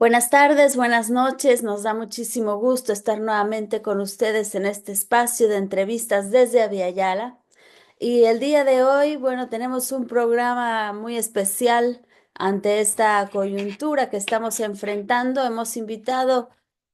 Buenas tardes, buenas noches. Nos da muchísimo gusto estar nuevamente con ustedes en este espacio de entrevistas desde Aviala. Y el día de hoy, bueno, tenemos un programa muy especial ante esta coyuntura que estamos enfrentando. Hemos invitado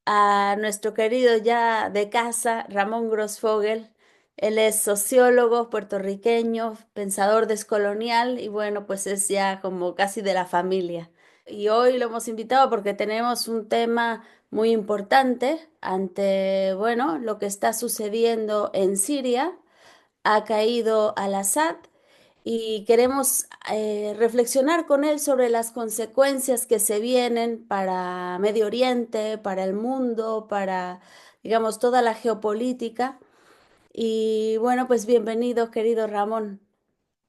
a nuestro querido ya de casa, Ramón Grossfogel. Él es sociólogo puertorriqueño, pensador descolonial y bueno, pues es ya como casi de la familia. Y hoy lo hemos invitado porque tenemos un tema muy importante ante, bueno, lo que está sucediendo en Siria. Ha caído Al-Assad y queremos reflexionar con él sobre las consecuencias que se vienen para Medio Oriente, para el mundo, para, digamos, toda la geopolítica. Y bueno, pues bienvenido, querido Ramón.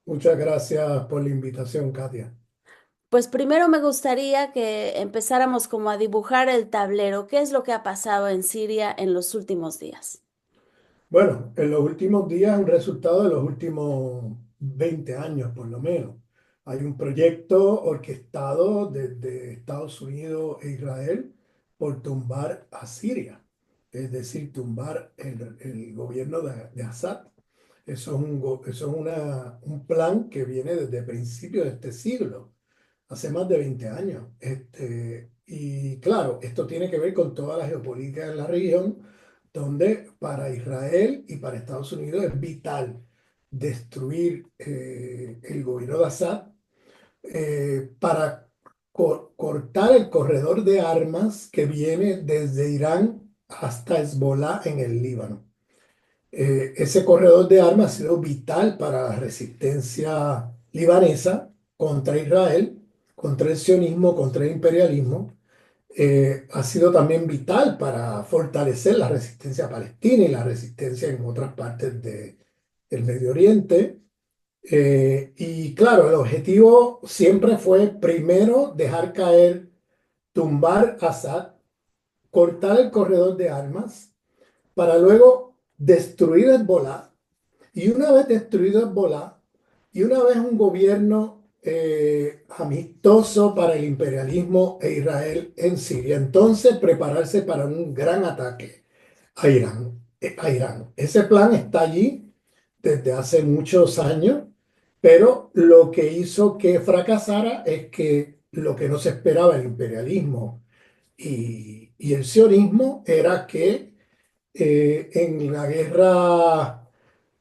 Muchas gracias por la invitación, Katia. Pues primero me gustaría que empezáramos como a dibujar el tablero. ¿Qué es lo que ha pasado en Siria en los últimos días? Bueno, en los últimos días, un resultado de los últimos 20 años, por lo menos. Hay un proyecto orquestado desde Estados Unidos e Israel por tumbar a Siria, es decir, tumbar el gobierno de Assad. Eso es un plan que viene desde principios de este siglo, hace más de 20 años. Y claro, esto tiene que ver con toda la geopolítica en la región, donde para Israel y para Estados Unidos es vital destruir el gobierno de Assad para cortar el corredor de armas que viene desde Irán hasta Hezbollah en el Líbano. Ese corredor de armas ha sido vital para la resistencia libanesa contra Israel, contra el sionismo, contra el imperialismo. Ha sido también vital para fortalecer la resistencia palestina y la resistencia en otras partes del Medio Oriente. Y claro, el objetivo siempre fue primero dejar caer, tumbar a Assad, cortar el corredor de armas, para luego destruir Hezbollah. Y una vez destruido Hezbollah, y una vez un gobierno amistoso para el imperialismo e Israel en Siria, entonces prepararse para un gran ataque a Irán. Ese plan está allí desde hace muchos años, pero lo que hizo que fracasara es que lo que no se esperaba el imperialismo y el sionismo era que en la guerra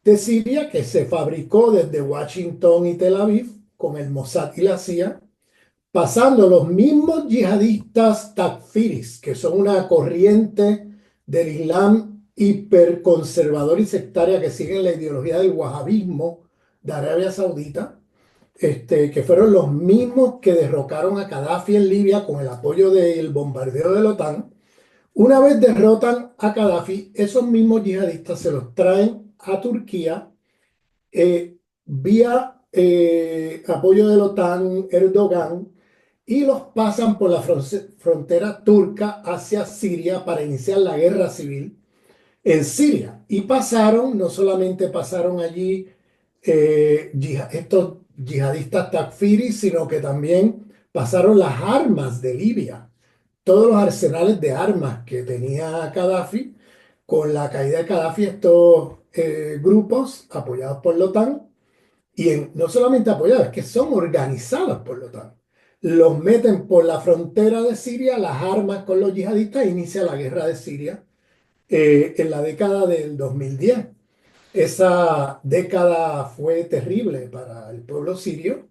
de Siria, que se fabricó desde Washington y Tel Aviv con el Mossad y la CIA, pasando los mismos yihadistas takfiris, que son una corriente del Islam hiperconservador y sectaria que siguen la ideología del wahabismo de Arabia Saudita, que fueron los mismos que derrocaron a Gaddafi en Libia con el apoyo del bombardeo de la OTAN. Una vez derrotan a Gaddafi, esos mismos yihadistas se los traen a Turquía vía apoyo de la OTAN, Erdogan, y los pasan por la frontera turca hacia Siria para iniciar la guerra civil en Siria. Y pasaron, no solamente pasaron allí estos yihadistas takfiris, sino que también pasaron las armas de Libia, todos los arsenales de armas que tenía Gaddafi. Con la caída de Gaddafi, estos grupos apoyados por la OTAN, no solamente apoyados, es que son organizados por la OTAN, los meten por la frontera de Siria, las armas con los yihadistas, e inicia la guerra de Siria en la década del 2010. Esa década fue terrible para el pueblo sirio.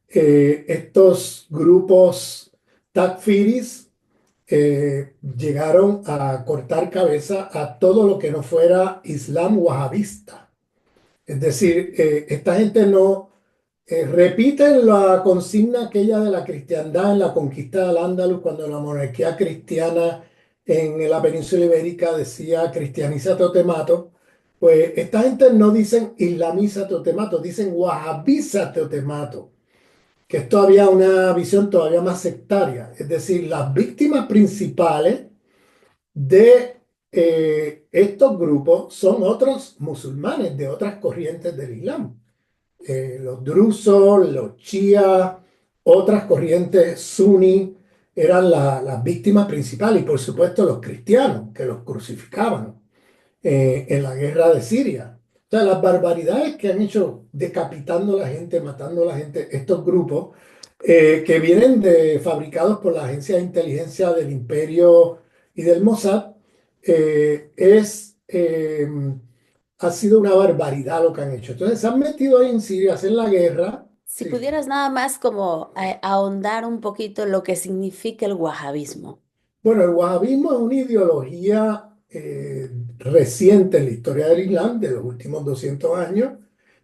Estos grupos takfiris llegaron a cortar cabeza a todo lo que no fuera Islam wahabista. Es decir, esta gente no repiten la consigna aquella de la cristiandad en la conquista del Andalus, cuando la monarquía cristiana en la península ibérica decía cristianízate o te mato. Pues esta gente no dicen islamízate o te mato, dicen wahabízate o te mato, que es todavía una visión todavía más sectaria. Es decir, las víctimas principales de estos grupos son otros musulmanes de otras corrientes del Islam. Los drusos, los chiíes, otras corrientes suní, eran las víctimas principales y por supuesto los cristianos que los crucificaban en la guerra de Siria. O sea, las barbaridades que han hecho decapitando a la gente, matando a la gente, estos grupos que vienen fabricados por la agencia de inteligencia del Imperio y del Mossad, ha sido una barbaridad lo que han hecho. Entonces se han metido ahí en Siria, hacen la guerra. Si Sí. pudieras nada más como ahondar un poquito lo que significa el wahabismo. Bueno, el wahabismo es una ideología reciente en la historia del Islam, de los últimos 200 años.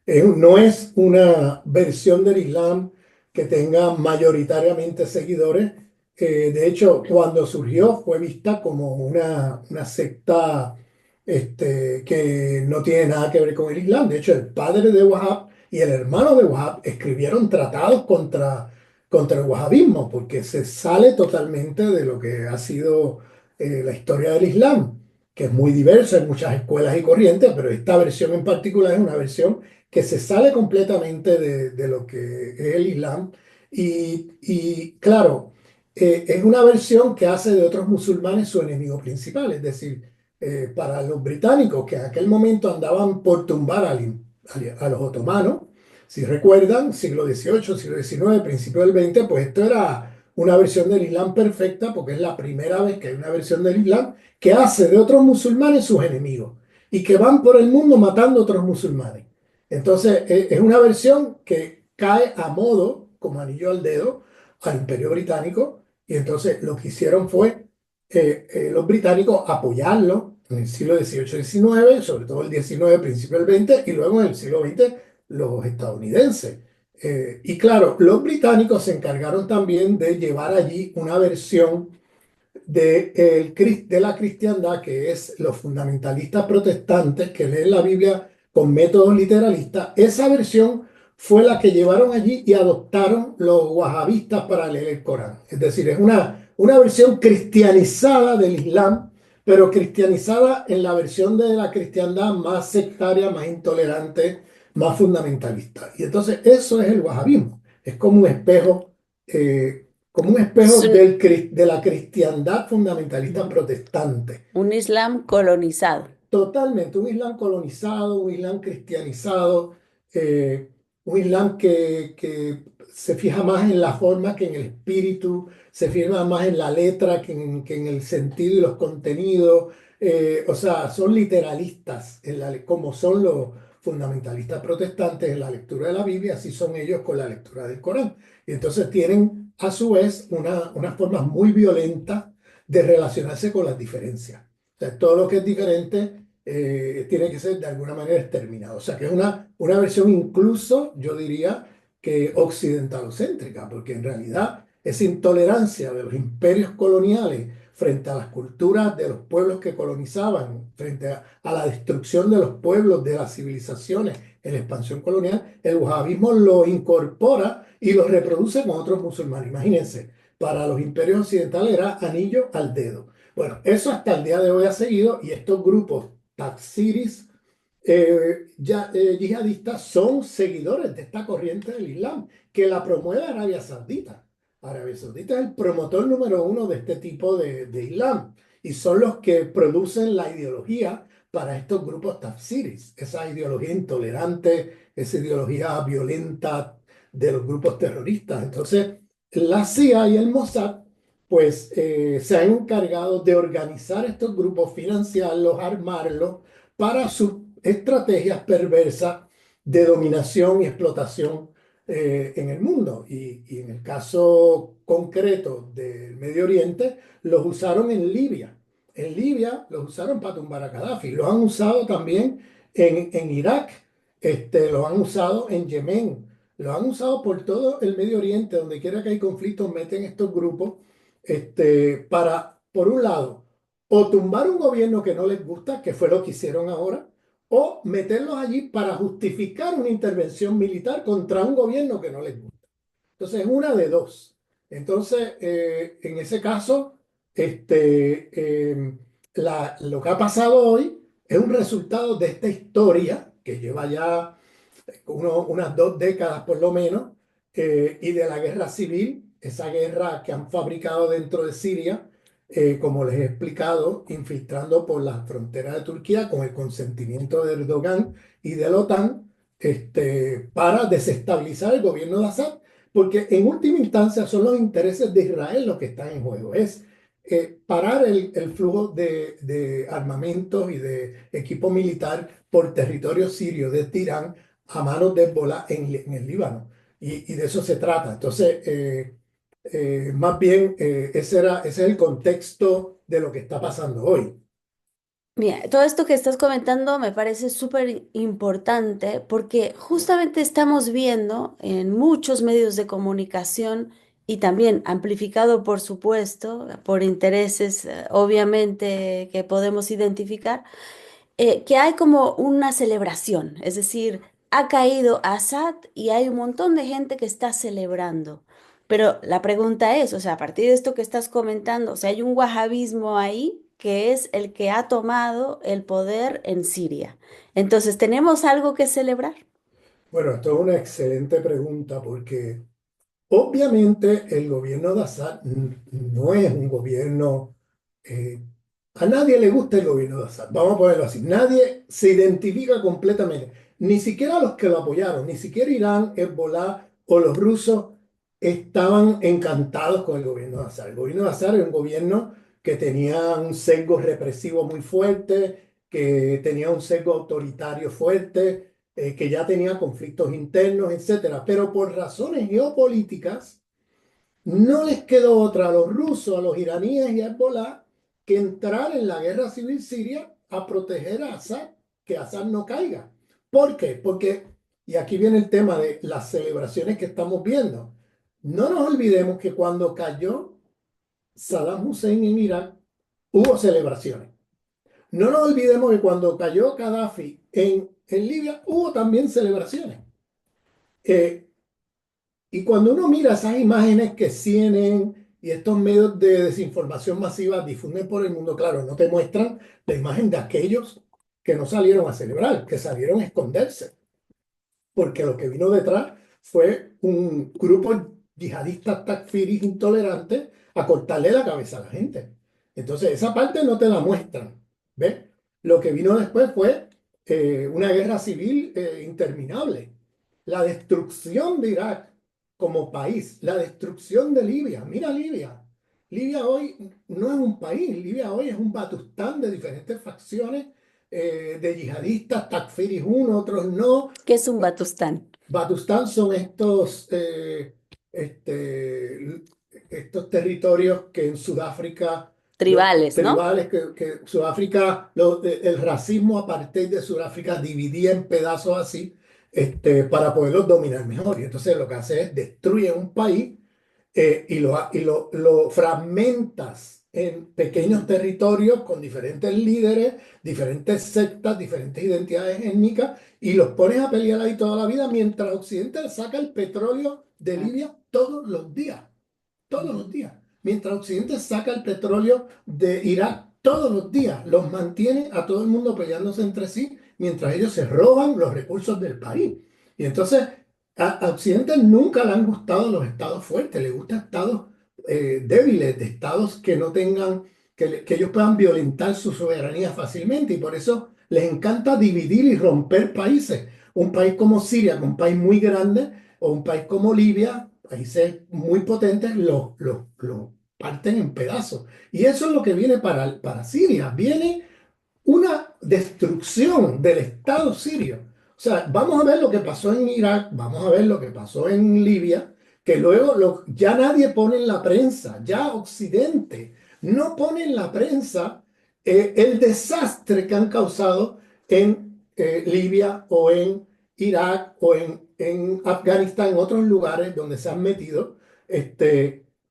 No es una versión del Islam que tenga mayoritariamente seguidores. De hecho, cuando surgió fue vista como una secta que no tiene nada que ver con el Islam. De hecho, el padre de Wahhab y el hermano de Wahhab escribieron tratados contra el wahabismo, porque se sale totalmente de lo que ha sido la historia del Islam, que es muy diversa, hay muchas escuelas y corrientes, pero esta versión en particular es una versión que se sale completamente de lo que es el Islam. Y claro, es una versión que hace de otros musulmanes su enemigo principal, es decir, para los británicos que en aquel momento andaban por tumbar a los otomanos, si recuerdan, siglo XVIII, siglo XIX, principio del XX, pues esto era una versión del Islam perfecta porque es la primera vez que hay una versión del Islam que hace de otros musulmanes sus enemigos y que van por el mundo matando a otros musulmanes. Entonces, es una versión que cae a modo, como anillo al dedo, al Imperio Británico y entonces lo que hicieron fue los británicos apoyarlo en el siglo XVIII-XIX, sobre todo el XIX, principio del XX, y luego en el siglo XX los estadounidenses. Y claro, los británicos se encargaron también de llevar allí una versión de la cristiandad, que es los fundamentalistas protestantes que leen la Biblia con métodos literalistas. Esa versión fue la que llevaron allí y adoptaron los wahabistas para leer el Corán. Es decir, es una versión cristianizada del Islam, pero cristianizada en la versión de la cristiandad más sectaria, más intolerante, más fundamentalista. Y entonces eso es el wahabismo. Es como un Es espejo de la cristiandad fundamentalista protestante. un Islam colonizado. Totalmente, un Islam colonizado, un Islam cristianizado, eh, un Islam que se fija más en la forma que en el espíritu, se fija más en la letra que en el sentido y los contenidos. O sea, son literalistas, como son los fundamentalistas protestantes en la lectura de la Biblia, así son ellos con la lectura del Corán. Y entonces tienen a su vez unas formas muy violentas de relacionarse con las diferencias. O sea, todo lo que es diferente tiene que ser de alguna manera exterminado. O sea, que es una versión incluso, yo diría, que occidentalocéntrica, porque en realidad esa intolerancia de los imperios coloniales frente a las culturas de los pueblos que colonizaban, frente a la destrucción de los pueblos, de las civilizaciones en la expansión colonial, el wahabismo lo incorpora y lo reproduce con otros musulmanes. Imagínense, para los imperios occidentales era anillo al dedo. Bueno, eso hasta el día de hoy ha seguido y estos grupos Taksiris yihadistas son seguidores de esta corriente del Islam que la promueve Arabia Saudita. Arabia Saudita es el promotor número uno de este tipo de Islam y son los que producen la ideología para estos grupos Tafsiris, esa ideología intolerante, esa ideología violenta de los grupos terroristas. Entonces, la CIA y el Mossad pues se han encargado de organizar estos grupos, financiarlos, armarlos para sus estrategias perversas de dominación y explotación en el mundo. Y en el caso concreto del Medio Oriente, los usaron en Libia. En Libia los usaron para tumbar a Gaddafi. Los han usado también en Irak. Los han usado en Yemen. Los han usado por todo el Medio Oriente. Donde quiera que hay conflictos, meten estos grupos para, por un lado, o tumbar un gobierno que no les gusta, que fue lo que hicieron ahora, o meterlos allí para justificar una intervención militar contra un gobierno que no les gusta. Entonces, es una de dos. Entonces, en ese caso, lo que ha pasado hoy es un resultado de esta historia que lleva ya unas 2 décadas por lo menos, y de la guerra civil esa guerra que han fabricado dentro de Siria, como les he explicado, infiltrando por las fronteras de Turquía con el consentimiento de Erdogan y de la OTAN, para desestabilizar el gobierno de Assad, porque en última instancia son los intereses de Israel los que están en juego. Es parar el flujo de armamentos y de equipo militar por territorio sirio desde Irán a manos de Hezbollah en el Líbano. Y de eso se trata. Entonces, más bien, ese es el contexto de lo que está pasando hoy. Mira, todo esto que estás comentando me parece súper importante porque justamente estamos viendo en muchos medios de comunicación y también amplificado, por supuesto, por intereses, obviamente, que podemos identificar, que hay como una celebración, es decir, ha caído Assad y hay un montón de gente que está celebrando. Pero la pregunta es, o sea, a partir de esto que estás comentando, o sea, hay un wahabismo ahí que es el que ha tomado el poder en Siria. Entonces, ¿tenemos algo que celebrar? Bueno, esto es una excelente pregunta porque obviamente el gobierno de Assad no es un gobierno, eh, a nadie le gusta el gobierno de Assad, vamos a ponerlo así, nadie se identifica completamente, ni siquiera los que lo apoyaron, ni siquiera Irán, Hezbollah o los rusos estaban encantados con el gobierno de Assad. El gobierno de Assad era un gobierno que tenía un sesgo represivo muy fuerte, que tenía un sesgo autoritario fuerte, que ya tenía conflictos internos, etcétera. Pero por razones geopolíticas, no les quedó otra a los rusos, a los iraníes y a Hezbollah que entrar en la guerra civil siria a proteger a Assad, que Assad no caiga. ¿Por qué? Porque, y aquí viene el tema de las celebraciones que estamos viendo. No nos olvidemos que cuando cayó Saddam Hussein en Irak, hubo celebraciones. No nos olvidemos que cuando cayó Gaddafi en Libia, hubo también celebraciones. Eh, y cuando uno mira esas imágenes que CNN y estos medios de desinformación masiva difunden por el mundo, claro, no te muestran la imagen de aquellos que no salieron a celebrar, que salieron a esconderse, porque lo que vino detrás fue un grupo yihadista takfiris intolerante a cortarle la cabeza a la gente. Entonces, esa parte no te la muestran, ¿ves? Lo que vino después fue una guerra civil interminable, la destrucción de Irak como país, la destrucción de Libia. Mira Libia. Libia hoy no es un país, Libia hoy es un batustán de diferentes facciones de yihadistas, takfiris uno, otros no. ¿Qué es un Batustán? Batustán son estos territorios que en Sudáfrica, Tribales, ¿no? tribales, que Sudáfrica, el racismo apartheid de Sudáfrica dividía en pedazos así, para poderlos dominar mejor. Y entonces lo que hace es destruye un país lo fragmentas en pequeños territorios con diferentes líderes, diferentes sectas, diferentes identidades étnicas y los pones a pelear ahí toda la vida mientras Occidente le saca el petróleo de Ah, Libia todos los ujú. días. Mientras Occidente saca el petróleo de Irak todos los días, los mantiene a todo el mundo peleándose entre sí, mientras ellos se roban los recursos del país. Y entonces a Occidente nunca le han gustado los estados fuertes, le gustan estados débiles, de estados que no tengan, que ellos puedan violentar su soberanía fácilmente. Y por eso les encanta dividir y romper países. Un país como Siria, que es un país muy grande, o un país como Libia, países muy potentes, lo parten en pedazos. Y eso es lo que viene para Siria. Viene una destrucción del Estado sirio. O sea, vamos a ver lo que pasó en Irak, vamos a ver lo que pasó en Libia, que luego ya nadie pone en la prensa, ya Occidente no pone en la prensa el desastre que han causado en Libia o en Irak o en Afganistán, en otros lugares donde se han metido.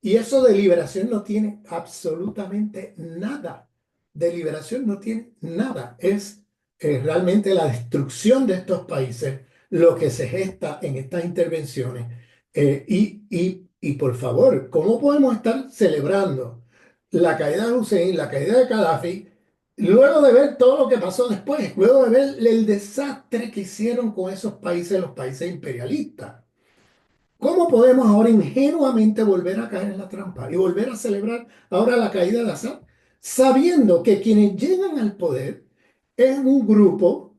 Y eso de liberación no tiene absolutamente nada de liberación no tiene nada. Es realmente la destrucción de estos países lo que se gesta en estas intervenciones. Y por favor, ¿cómo podemos estar celebrando la caída de Hussein, la caída de Gaddafi, luego de ver todo lo que pasó después, luego de ver el desastre que hicieron con esos países, los países imperialistas? ¿Cómo podemos ahora ingenuamente volver a caer en la trampa y volver a celebrar ahora la caída de Assad, sabiendo que quienes llegan al poder es un grupo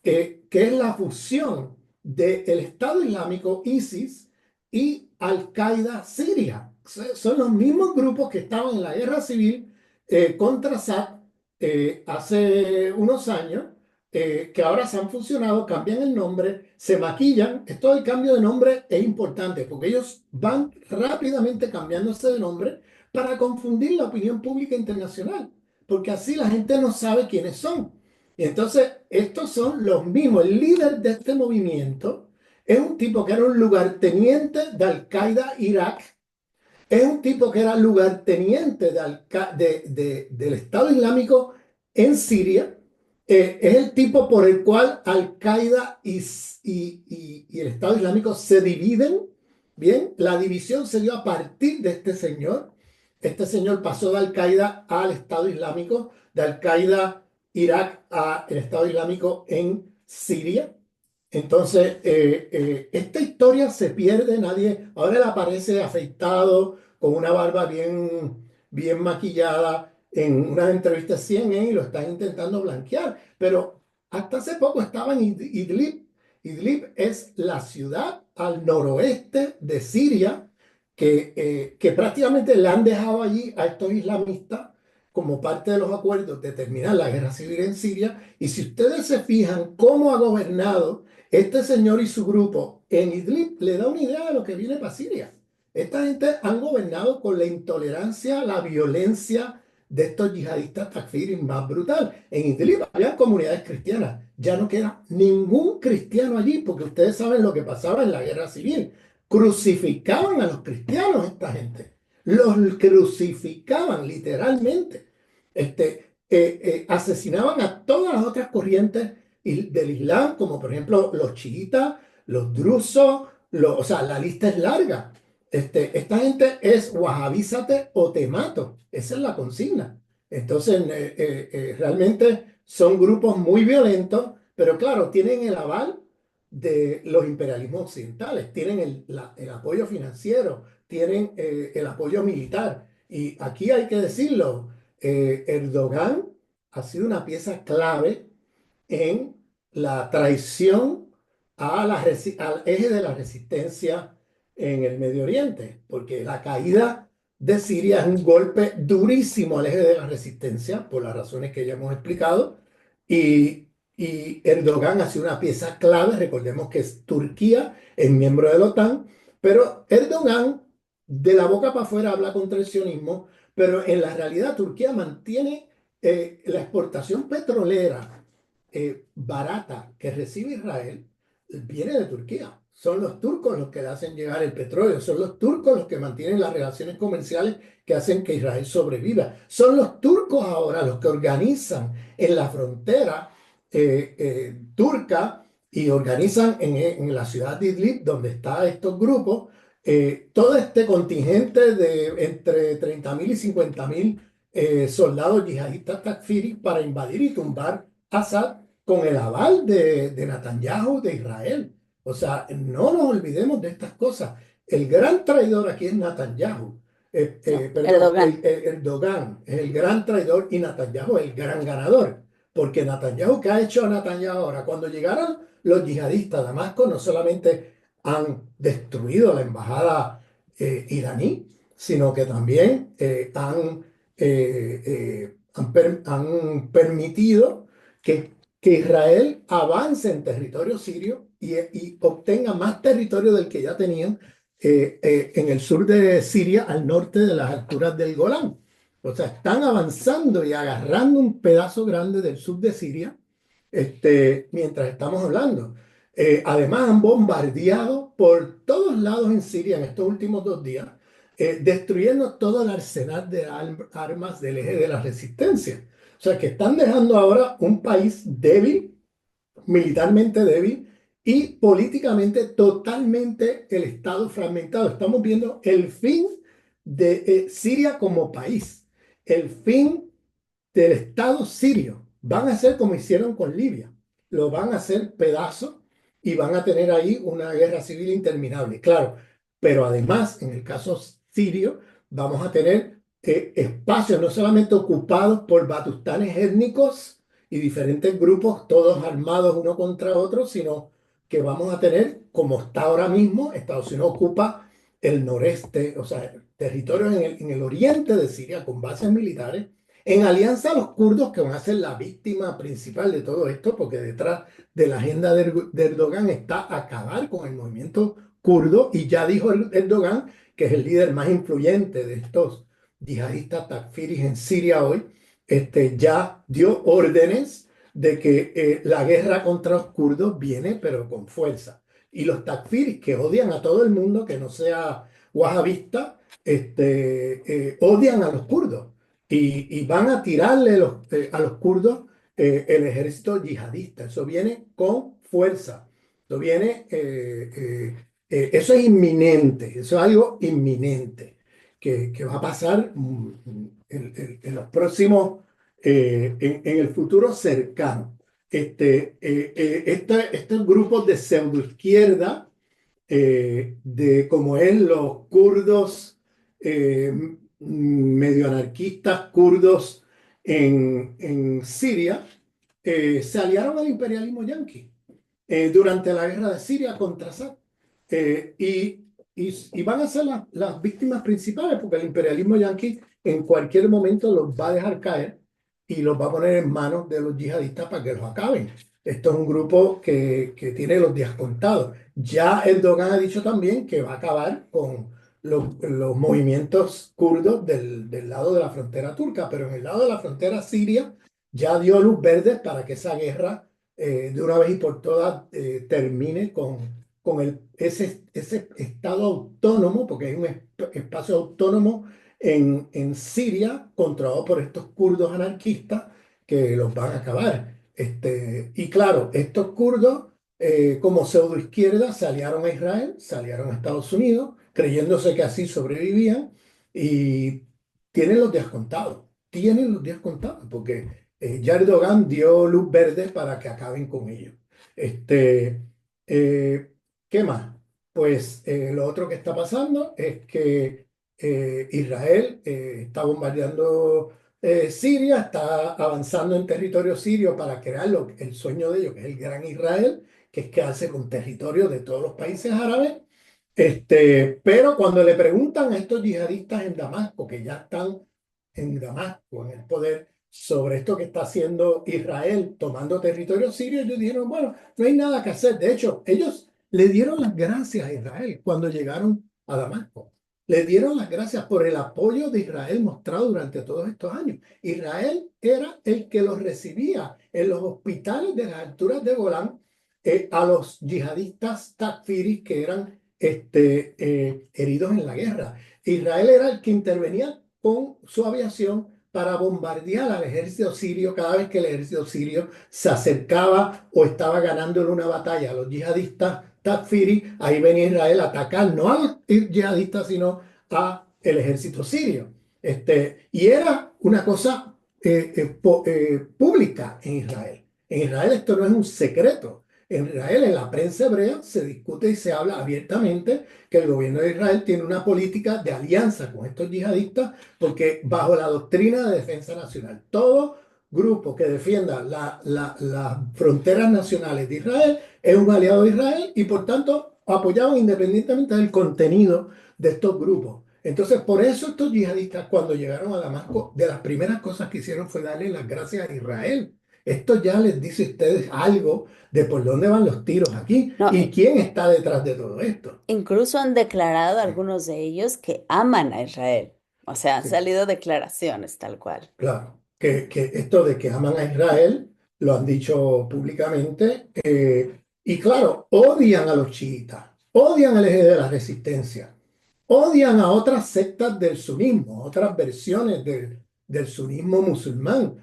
que es la fusión del Estado Islámico, ISIS, y Al-Qaeda Siria? Son los mismos grupos que estaban en la guerra civil contra Assad hace unos años, que ahora se han fusionado, cambian el nombre, se maquillan. Esto del cambio de nombre es importante porque ellos van rápidamente cambiándose de nombre para confundir la opinión pública internacional, porque así la gente no sabe quiénes son. Y entonces, estos son los mismos. El líder de este movimiento es un tipo que era un lugarteniente de Al-Qaeda Irak, es un tipo que era lugarteniente del Estado Islámico en Siria. Es el tipo por el cual Al-Qaeda y el Estado Islámico se dividen. Bien, la división se dio a partir de este señor. Este señor pasó de Al-Qaeda al Estado Islámico, de Al-Qaeda Irak al Estado Islámico en Siria. Entonces, esta historia se pierde, nadie, ahora él aparece afeitado, con una barba bien maquillada en una entrevista CNN y lo están intentando blanquear, pero hasta hace poco estaba en Idlib. Idlib es la ciudad al noroeste de Siria que prácticamente le han dejado allí a estos islamistas como parte de los acuerdos de terminar la guerra civil en Siria. Y si ustedes se fijan cómo ha gobernado este señor y su grupo en Idlib, le da una idea de lo que viene para Siria. Esta gente han gobernado con la intolerancia, la violencia de estos yihadistas takfiris más brutal. En Idlib había comunidades cristianas. Ya no queda ningún cristiano allí porque ustedes saben lo que pasaba en la guerra civil. Crucificaban a los cristianos esta gente. Los crucificaban literalmente. Asesinaban a todas las otras corrientes del Islam, como por ejemplo los chiitas, los drusos, o sea, la lista es larga. Esta gente es wahabízate o te mato. Esa es la consigna. Entonces, realmente son grupos muy violentos, pero claro, tienen el aval de los imperialismos occidentales, tienen el apoyo financiero, tienen el apoyo militar. Y aquí hay que decirlo, Erdogan ha sido una pieza clave en la traición al eje de la resistencia en el Medio Oriente, porque la caída de Siria es un golpe durísimo al eje de la resistencia, por las razones que ya hemos explicado, y Erdogan ha sido una pieza clave. Recordemos que Turquía es miembro de la OTAN, pero Erdogan de la boca para afuera habla contra el sionismo, pero en la realidad Turquía mantiene la exportación petrolera barata que recibe Israel viene de Turquía. Son los turcos los que le hacen llegar el petróleo, son los turcos los que mantienen las relaciones comerciales que hacen que Israel sobreviva. Son los turcos ahora los que organizan en la frontera turca y organizan en la ciudad de Idlib, donde están estos grupos, todo este contingente de entre 30.000 y 50.000 soldados yihadistas takfiris para invadir y tumbar Assad con el aval de Netanyahu de Israel. O sea, no nos olvidemos de estas cosas. El gran traidor aquí es Netanyahu. No, Perdón, Erdogan. Erdogan es el gran traidor y Netanyahu es el gran ganador. Porque Netanyahu, ¿qué ha hecho Netanyahu ahora? Cuando llegaron los yihadistas a Damasco, no solamente han destruido la embajada iraní, sino que también han permitido que Israel avance en territorio sirio y obtenga más territorio del que ya tenían en el sur de Siria, al norte de las alturas del Golán. O sea, están avanzando y agarrando un pedazo grande del sur de Siria, mientras estamos hablando. Además, han bombardeado por todos lados en Siria en estos últimos 2 días, destruyendo todo el arsenal de armas del eje de la resistencia. O sea, que están dejando ahora un país débil, militarmente débil y políticamente totalmente el Estado fragmentado. Estamos viendo el fin de Siria como país, el fin del Estado sirio. Van a hacer como hicieron con Libia, lo van a hacer pedazos y van a tener ahí una guerra civil interminable. Claro, pero además, en el caso sirio, vamos a tener espacios no solamente ocupados por batustanes étnicos y diferentes grupos, todos armados uno contra otro, sino que vamos a tener, como está ahora mismo, Estados Unidos ocupa el noreste, o sea, territorios en el oriente de Siria con bases militares, en alianza a los kurdos que van a ser la víctima principal de todo esto, porque detrás de la agenda de Erdogan está acabar con el movimiento kurdo, y ya dijo Erdogan, que es el líder más influyente de estos yihadistas takfiris en Siria hoy, ya dio órdenes de que la guerra contra los kurdos viene, pero con fuerza. Y los takfiris, que odian a todo el mundo que no sea wahabista, odian a los kurdos y van a tirarle a los kurdos el ejército yihadista. Eso viene con fuerza. Eso viene, eso es inminente, eso es algo inminente que va a pasar en los próximos, en el futuro cercano. Estos grupos de pseudoizquierda, como es los kurdos, medio anarquistas kurdos en Siria, se aliaron al imperialismo yanqui durante la guerra de Siria contra Assad. Y van a ser las víctimas principales, porque el imperialismo yanqui en cualquier momento los va a dejar caer y los va a poner en manos de los yihadistas para que los acaben. Esto es un grupo que tiene los días contados. Ya Erdogan ha dicho también que va a acabar con los movimientos kurdos del lado de la frontera turca, pero en el lado de la frontera siria ya dio luz verde para que esa guerra de una vez y por todas termine con ese estado autónomo, porque hay un espacio autónomo en Siria controlado por estos kurdos anarquistas que los van a acabar. Y claro, estos kurdos, como pseudoizquierda, se aliaron a Israel, se aliaron a Estados Unidos, creyéndose que así sobrevivían, y tienen los días contados, porque ya Erdogan dio luz verde para que acaben con ellos. Este, eh, ¿Qué más? Pues lo otro que está pasando es que Israel está bombardeando Siria, está avanzando en territorio sirio para crear el sueño de ellos, que es el Gran Israel, que es quedarse con territorio de todos los países árabes. Pero cuando le preguntan a estos yihadistas en Damasco, que ya están en Damasco, en el poder, sobre esto que está haciendo Israel tomando territorio sirio, ellos dijeron, bueno, no hay nada que hacer. De hecho, ellos le dieron las gracias a Israel cuando llegaron a Damasco. Le dieron las gracias por el apoyo de Israel mostrado durante todos estos años. Israel era el que los recibía en los hospitales de las alturas de Golán, a los yihadistas takfiris que eran heridos en la guerra. Israel era el que intervenía con su aviación para bombardear al ejército sirio cada vez que el ejército sirio se acercaba o estaba ganándole una batalla a los yihadistas takfiri. Ahí venía Israel a atacar no a los yihadistas, sino a el ejército sirio. Y era una cosa pública en Israel. En Israel esto no es un secreto. En Israel, en la prensa hebrea, se discute y se habla abiertamente que el gobierno de Israel tiene una política de alianza con estos yihadistas, porque bajo la doctrina de defensa nacional, todo grupo que defienda las fronteras nacionales de Israel es un aliado de Israel y por tanto apoyado independientemente del contenido de estos grupos. Entonces, por eso estos yihadistas, cuando llegaron a Damasco, de las primeras cosas que hicieron fue darle las gracias a Israel. Esto ya les dice a ustedes algo de por dónde van los tiros aquí No, y quién está detrás de todo esto. incluso han declarado algunos de ellos que aman a Israel. O sea, han Sí, salido declaraciones tal cual. claro. Que esto de que aman a Israel lo han dicho públicamente, y claro, odian a los chiitas, odian al eje de la resistencia, odian a otras sectas del sunismo, otras versiones del sunismo musulmán,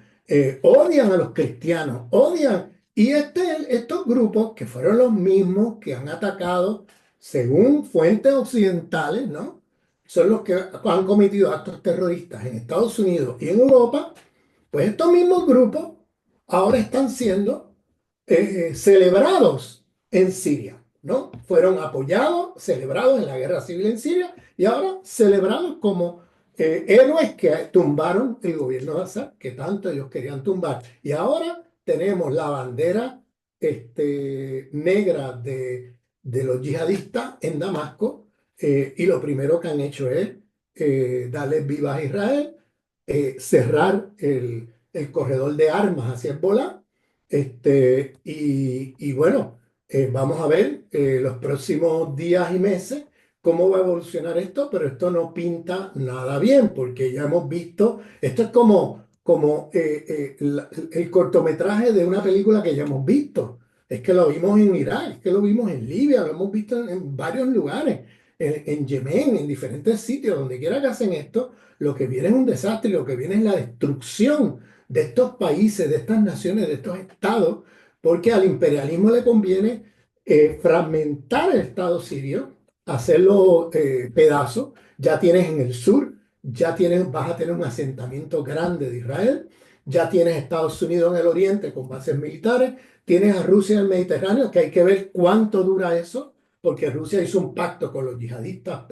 odian a los cristianos, odian. Y estos grupos, que fueron los mismos que han atacado, según fuentes occidentales, ¿no? Son los que han cometido actos terroristas en Estados Unidos y en Europa, pues estos mismos grupos ahora están siendo celebrados en Siria. ¿no? Fueron apoyados, celebrados en la guerra civil en Siria y ahora celebrados como héroes que tumbaron el gobierno de Assad, que tanto ellos querían tumbar. Y ahora tenemos la bandera negra de los yihadistas en Damasco, y lo primero que han hecho es darle vivas a Israel, cerrar el corredor de armas hacia Hezbolá, y bueno, vamos a ver los próximos días y meses cómo va a evolucionar esto, pero esto no pinta nada bien, porque ya hemos visto, esto es como el cortometraje de una película que ya hemos visto. Es que lo vimos en Irak, es que lo vimos en Libia, lo hemos visto en varios lugares, en Yemen, en diferentes sitios, donde quiera que hacen esto, lo que viene es un desastre, lo que viene es la destrucción de estos países, de estas naciones, de estos estados, porque al imperialismo le conviene fragmentar el Estado sirio, hacerlo pedazos. Ya tienes en el sur, vas a tener un asentamiento grande de Israel, ya tienes Estados Unidos en el oriente con bases militares, tienes a Rusia en el Mediterráneo, que hay que ver cuánto dura eso, porque Rusia hizo un pacto con los yihadistas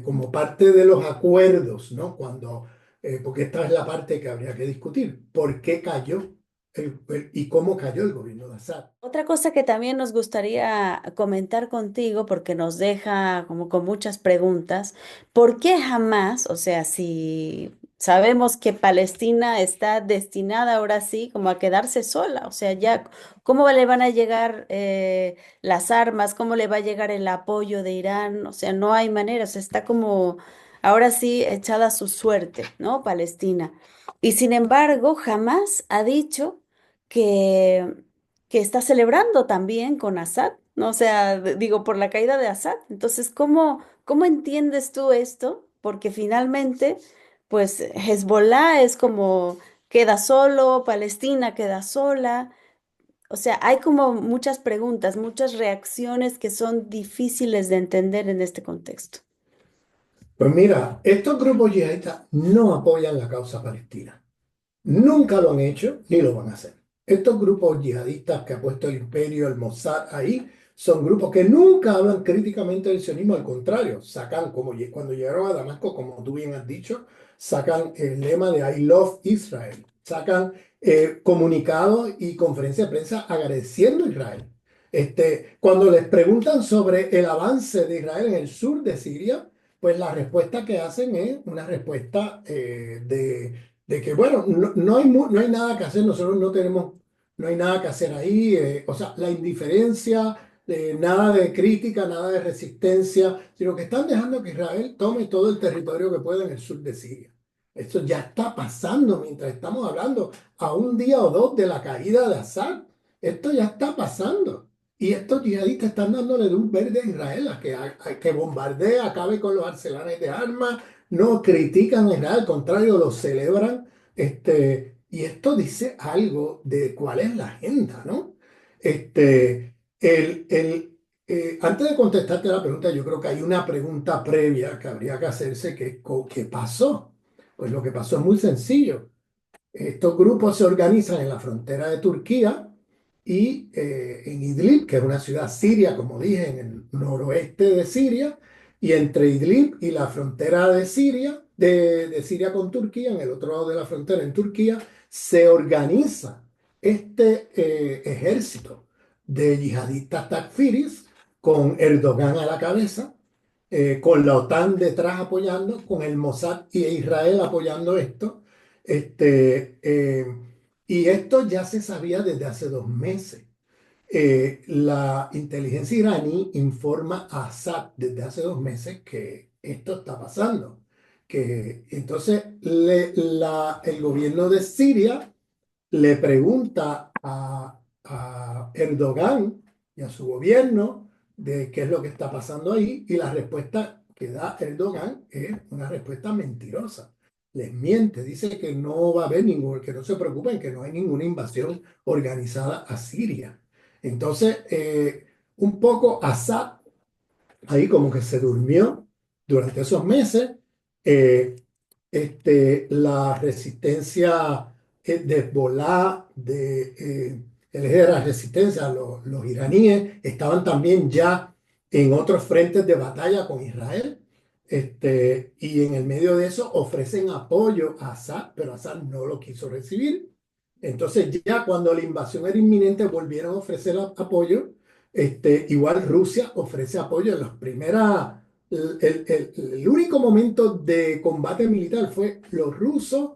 como parte de los acuerdos, ¿no? Porque esta es la parte que habría que discutir. ¿Por qué cayó y cómo cayó el gobierno de Assad? Otra cosa que también nos gustaría comentar contigo, porque nos deja como con muchas preguntas, ¿por qué jamás, o sea, si sabemos que Palestina está destinada ahora sí como a quedarse sola, o sea, ya, ¿cómo le van a llegar las armas? ¿Cómo le va a llegar el apoyo de Irán? O sea, no hay manera, o sea, está como ahora sí echada a su suerte, ¿no? Palestina. Y sin embargo, jamás ha dicho que está celebrando también con Assad, ¿no? O sea, digo, por la caída de Assad. Entonces, ¿cómo entiendes tú esto? Porque finalmente, pues Hezbollah es como queda solo, Palestina queda sola. O sea, hay como muchas preguntas, muchas reacciones que son difíciles de entender en este contexto. Pues mira, estos grupos yihadistas no apoyan la causa palestina. Nunca lo han hecho ni lo van a hacer. Estos grupos yihadistas que ha puesto el imperio, el Mossad ahí, son grupos que nunca hablan críticamente del sionismo, al contrario, sacan, cuando llegaron a Damasco, como tú bien has dicho, sacan el lema de I love Israel, sacan comunicados y conferencias de prensa agradeciendo a Israel. Cuando les preguntan sobre el avance de Israel en el sur de Siria, pues la respuesta que hacen es una respuesta de que, bueno, no hay nada que hacer, nosotros no hay nada que hacer ahí, o sea, la indiferencia, nada de crítica, nada de resistencia, sino que están dejando que Israel tome todo el territorio que pueda en el sur de Siria. Esto ya está pasando mientras estamos hablando, a un día o dos de la caída de Assad. Esto ya está pasando. Y estos yihadistas están dándole luz verde a Israel, a que bombardee, acabe con los arsenales de armas, no critican a Israel, al contrario, lo celebran. Y esto dice algo de cuál es la agenda, ¿no? Antes de contestarte la pregunta, yo creo que hay una pregunta previa que habría que hacerse, que es ¿qué pasó? Pues lo que pasó es muy sencillo. Estos grupos se organizan en la frontera de Turquía y en Idlib, que es una ciudad siria, como dije, en el noroeste de Siria, y entre Idlib y la frontera de Siria, de Siria con Turquía, en el otro lado de la frontera, en Turquía, se organiza ejército de yihadistas takfiris con Erdogan a la cabeza, con la OTAN detrás apoyando, con el Mossad y Israel apoyando esto. Este, eh, y esto ya se sabía desde hace 2 meses. La inteligencia iraní informa a Assad desde hace 2 meses que esto está pasando. Que entonces el gobierno de Siria le pregunta a Erdogan y a su gobierno de qué es lo que está pasando ahí, y la respuesta que da Erdogan es una respuesta mentirosa. Les miente, dice que no va a haber que no se preocupen, que no hay ninguna invasión organizada a Siria. Entonces, un poco Assad ahí como que se durmió durante esos meses. eh, la resistencia de Hezbollah, de el eje de la resistencia, los iraníes estaban también ya en otros frentes de batalla con Israel. Y en el medio de eso ofrecen apoyo a Assad, pero Assad no lo quiso recibir. Entonces ya cuando la invasión era inminente volvieron a ofrecer apoyo. Igual Rusia ofrece apoyo en las primeras. El único momento de combate militar fue los rusos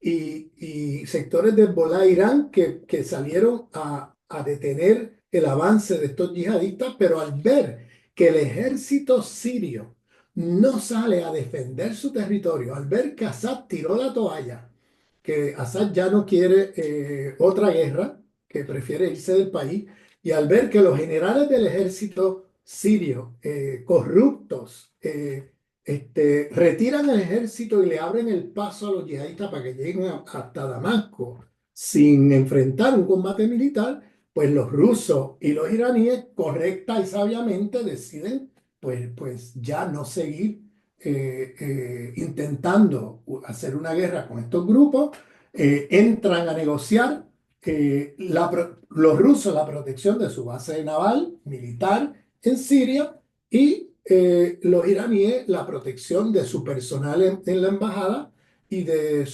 y sectores de Hezbollah Irán que salieron a detener el avance de estos yihadistas, pero al ver que el ejército sirio no sale a defender su territorio, al ver que Assad tiró la toalla, que Assad ya no quiere otra guerra, que prefiere irse del país, y al ver que los generales del ejército sirio, corruptos, retiran el ejército y le abren el paso a los yihadistas para que lleguen hasta Damasco sin enfrentar un combate militar, pues los rusos y los iraníes correcta y sabiamente deciden pues ya no seguir intentando hacer una guerra con estos grupos, entran a negociar los rusos la protección de su base naval, militar en Siria y los iraníes la protección de su personal en la embajada y de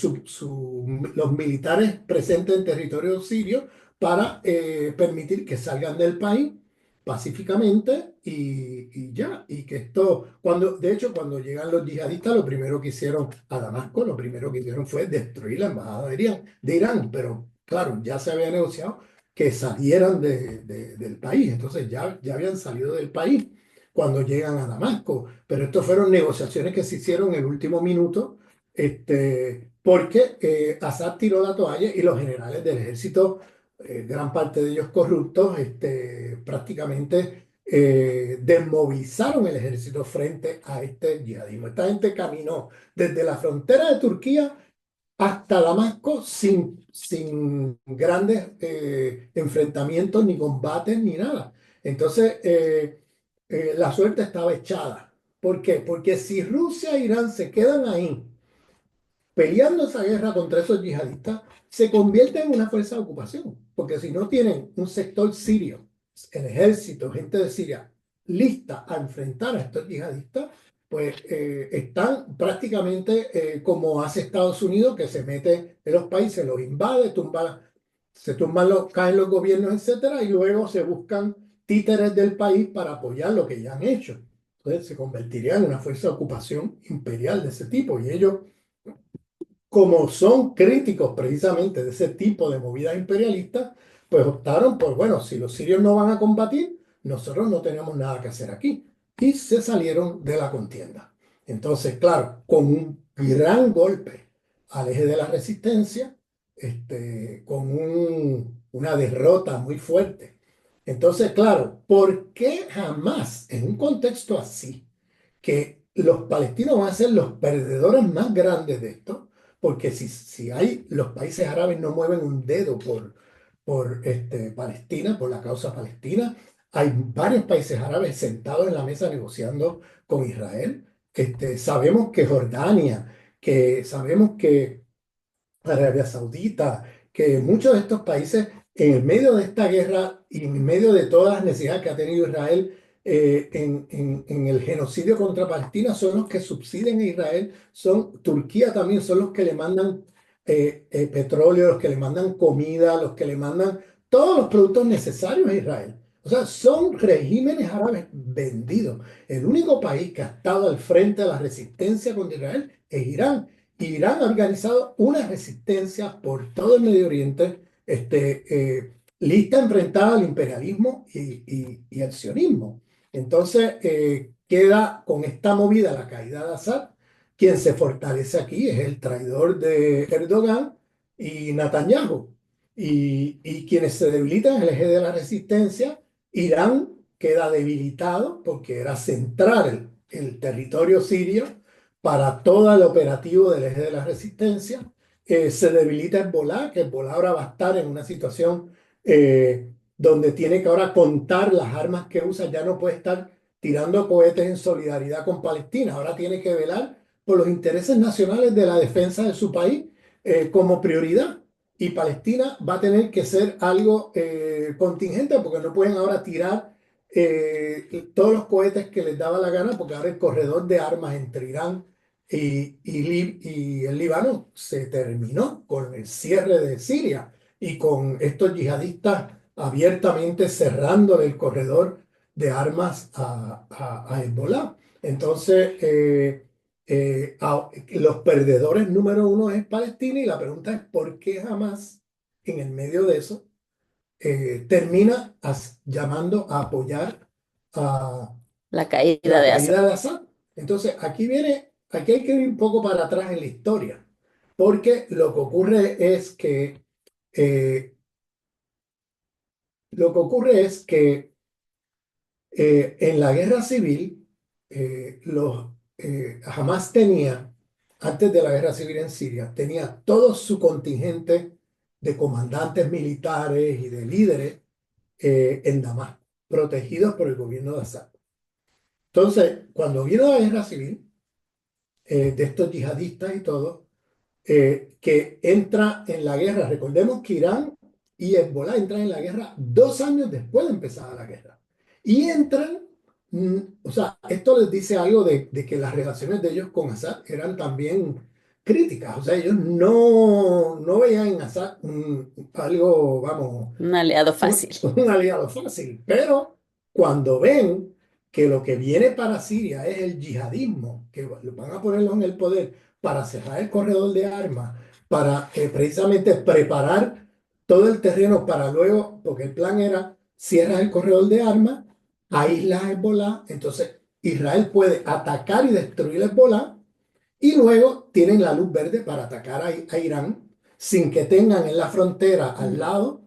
los militares presentes en territorio sirio para permitir que salgan del país pacíficamente y ya, y que esto, de hecho, cuando llegan los yihadistas, lo primero que hicieron a Damasco, lo primero que hicieron fue destruir la embajada de Irán, pero claro, ya se había negociado que salieran del país, entonces ya habían salido del país cuando llegan a Damasco, pero estas fueron negociaciones que se hicieron en el último minuto, porque Assad tiró la toalla y los generales del ejército, gran parte de ellos corruptos, prácticamente desmovilizaron el ejército frente a este yihadismo. Esta gente caminó desde la frontera de Turquía hasta Damasco sin grandes enfrentamientos, ni combates, ni nada. Entonces, la suerte estaba echada. ¿Por qué? Porque si Rusia e Irán se quedan ahí peleando esa guerra contra esos yihadistas, se convierte en una fuerza de ocupación. Porque si no tienen un sector sirio, el ejército, gente de Siria, lista a enfrentar a estos yihadistas, pues están prácticamente como hace Estados Unidos, que se mete en los países, los invade, caen los gobiernos, etcétera, y luego se buscan títeres del país para apoyar lo que ya han hecho. Entonces se convertiría en una fuerza de ocupación imperial de ese tipo. Y ellos, como son críticos precisamente de ese tipo de movidas imperialistas, pues optaron por, bueno, si los sirios no van a combatir, nosotros no tenemos nada que hacer aquí. Y se salieron de la contienda. Entonces, claro, con un gran golpe al eje de la resistencia, con una derrota muy fuerte. Entonces, claro, ¿por qué jamás en un contexto así, que los palestinos van a ser los perdedores más grandes de esto? Porque si los países árabes no mueven un dedo por Palestina, por la causa palestina, hay varios países árabes sentados en la mesa negociando con Israel. Sabemos que Jordania, que sabemos que Arabia Saudita, que muchos de estos países, en el medio de esta guerra y en medio de todas las necesidades que ha tenido Israel en el genocidio contra Palestina, son los que subsidian a Israel, Turquía también son los que le mandan petróleo, los que le mandan comida, los que le mandan todos los productos necesarios a Israel. O sea, son regímenes árabes vendidos. El único país que ha estado al frente de la resistencia contra Israel es Irán. Irán ha organizado una resistencia por todo el Medio Oriente, lista a enfrentar al imperialismo y al sionismo. Entonces, queda con esta movida la caída de Assad. Quien se fortalece aquí es el traidor de Erdogan y Netanyahu. Y quienes se debilitan en el eje de la resistencia, Irán queda debilitado porque era centrar el territorio sirio para todo el operativo del eje de la resistencia. Se debilita Hezbollah, que Hezbollah ahora va a estar en una situación donde tiene que ahora contar las armas que usa, ya no puede estar tirando cohetes en solidaridad con Palestina, ahora tiene que velar por los intereses nacionales de la defensa de su país como prioridad. y Palestina va a tener que ser algo contingente porque no pueden ahora tirar todos los cohetes que les daba la gana porque ahora el corredor de armas entre Irán y el Líbano se terminó con el cierre de Siria y con estos yihadistas abiertamente cerrándole el corredor de armas a Hezbollah. Entonces, los perdedores número uno es Palestina y la pregunta es ¿por qué jamás en el medio de eso termina llamando a apoyar a La caída la de Assad. caída de Assad? Entonces aquí hay que ir un poco para atrás en la historia, porque lo que ocurre es que eh, en la guerra civil, Hamas tenía, antes de la guerra civil en Siria, tenía todo su contingente de comandantes militares y de líderes en Damasco, protegidos por el gobierno de Assad. Entonces, cuando vino la guerra civil, de estos yihadistas y todo, que entra en la guerra, recordemos que Irán y Hezbollah entran en la guerra 2 años después de empezar la guerra. Y entran, o sea, esto les dice algo de que las relaciones de ellos con Assad eran también críticas. O sea, ellos no veían en Assad algo, vamos, Un aliado fácil. un aliado fácil, pero cuando ven que lo que viene para Siria es el yihadismo, que van a ponerlo en el poder para cerrar el corredor de armas, para precisamente preparar todo el terreno para luego, porque el plan era cierras el corredor de armas, aíslas a Hezbollah, entonces Israel puede atacar y destruir Hezbollah y luego tienen la luz verde para atacar a Irán sin que tengan en la frontera al Mm. lado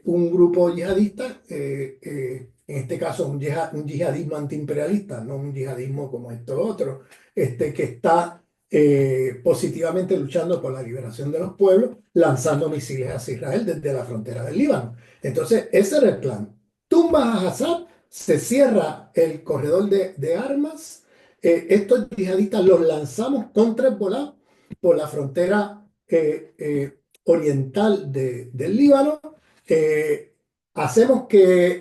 un grupo yihadista, en este caso un yihadismo antiimperialista, no un yihadismo como estos otros, que está positivamente luchando por la liberación de los pueblos, lanzando misiles hacia Israel desde la frontera del Líbano. Entonces, ese era el plan. Tumbas a Assad, se cierra el corredor de armas, estos yihadistas los lanzamos contra Hezbollah por la frontera oriental del Líbano. eh, Hacemos que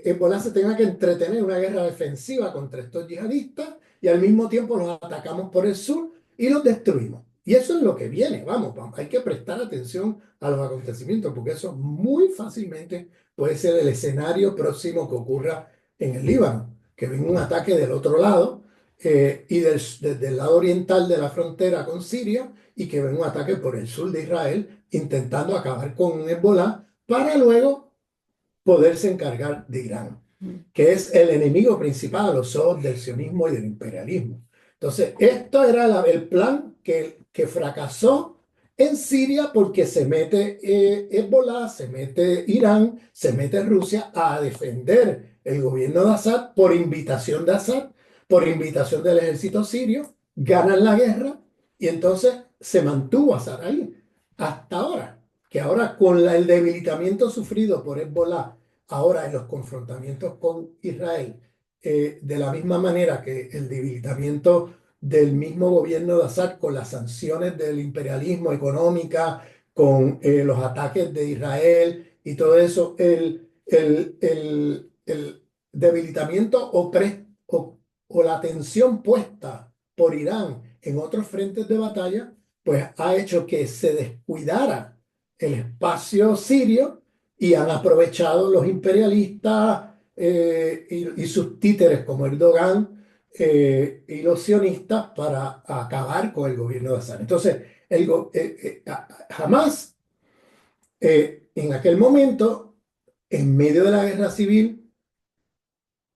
Hezbollah se tenga que entretener en una guerra defensiva contra estos yihadistas y al mismo tiempo los atacamos por el sur y los destruimos. Y eso es lo que viene, vamos, hay que prestar atención a los acontecimientos porque eso muy fácilmente puede ser el escenario próximo que ocurra en el Líbano, que venga un ataque del otro lado y desde el lado oriental de la frontera con Siria y que venga un ataque por el sur de Israel intentando acabar con Hezbollah para luego poderse encargar de Irán, Mm. que es el enemigo principal a los ojos del sionismo y del imperialismo. Entonces, esto era el plan que fracasó en Siria porque se mete Hezbollah, se mete Irán, se mete Rusia a defender el gobierno de Assad por invitación de Assad, por invitación del ejército sirio, ganan la guerra y entonces se mantuvo Assad ahí hasta ahora, que ahora con el debilitamiento sufrido por Hezbollah ahora en los confrontamientos con Israel, de la misma manera que el debilitamiento del mismo gobierno de Assad con las sanciones del imperialismo económica, con los ataques de Israel y todo eso, el debilitamiento o la tensión puesta por Irán en otros frentes de batalla, pues ha hecho que se descuidara el espacio sirio y han aprovechado los imperialistas y sus títeres como Erdogan y los sionistas para acabar con el gobierno de Assad. Entonces, jamás en aquel momento, en medio de la guerra civil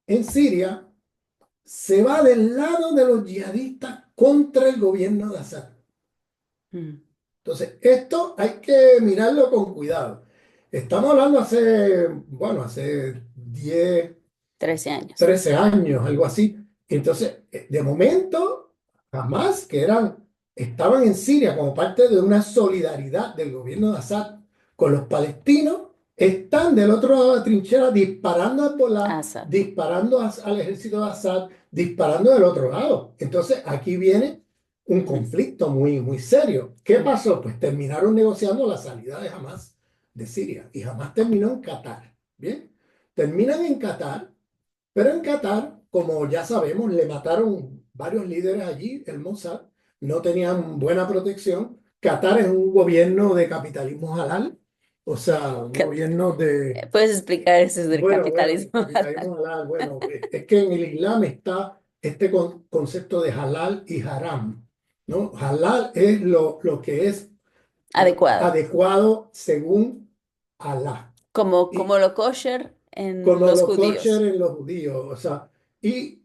en Siria, se va del lado de los yihadistas contra el gobierno de Assad. Mm. Entonces, esto hay que mirarlo con cuidado. Estamos hablando hace 10 13 años. 13 años, algo así. Entonces, de momento, jamás estaban en Siria como parte de una solidaridad del gobierno de Assad con los palestinos, están del otro lado de la trinchera disparando a Hezbollah, Assad. disparando al ejército de Assad, disparando del otro lado. Entonces, aquí viene un Ujú. conflicto muy, muy serio. ¿Qué Mm. pasó? Pues terminaron negociando la salida de Hamas de Siria y Hamas terminó en Qatar. Bien, terminan en Qatar, pero en Qatar, como ya sabemos, le mataron varios líderes allí, el Mossad, no tenían buena protección. Qatar es un gobierno de capitalismo halal, o sea, un ¿Qué- gobierno de, ¿Puedes explicar eso del bueno, capitalismo? capitalismo halal, bueno, es que en el Islam está este concepto de halal y haram, ¿no? Halal es lo que es Adecuado. adecuado según Alá. Como lo kosher en Como los los kosher judíos, en los judíos, o sea, y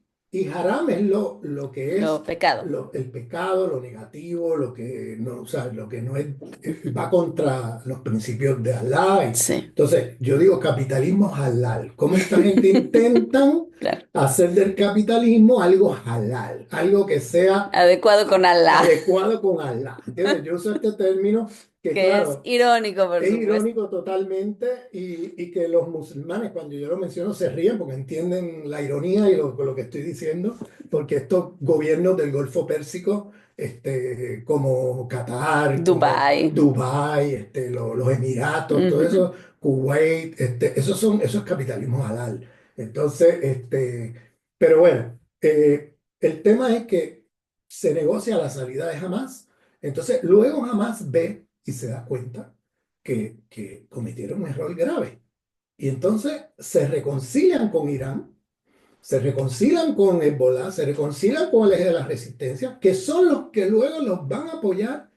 haram es lo que lo es pecado. el pecado, lo negativo, lo que no, o sea, lo que no es, va contra los principios de Allah. Sí. Entonces, yo digo capitalismo halal. ¿Cómo esta gente intentan Claro. hacer del capitalismo algo halal, algo que sea Adecuado con Allah, adecuado con Allah? ¿Entiendes? Yo uso este término que, que es claro, irónico, por es supuesto. irónico totalmente y que los musulmanes, cuando yo lo menciono, se ríen porque entienden la ironía y lo que estoy diciendo, porque estos gobiernos del Golfo Pérsico, como Qatar, como Dubái. Dubái, los Emiratos, todo Ujú. eso, Kuwait, eso es capitalismo halal. Entonces, pero bueno, el tema es que se negocia la salida de Hamas, entonces luego Hamas ve y se da cuenta que cometieron un error grave. Y entonces se reconcilian con Irán, se reconcilian con Hezbollah, se reconcilian con el eje de la resistencia, que son los que luego los van a apoyar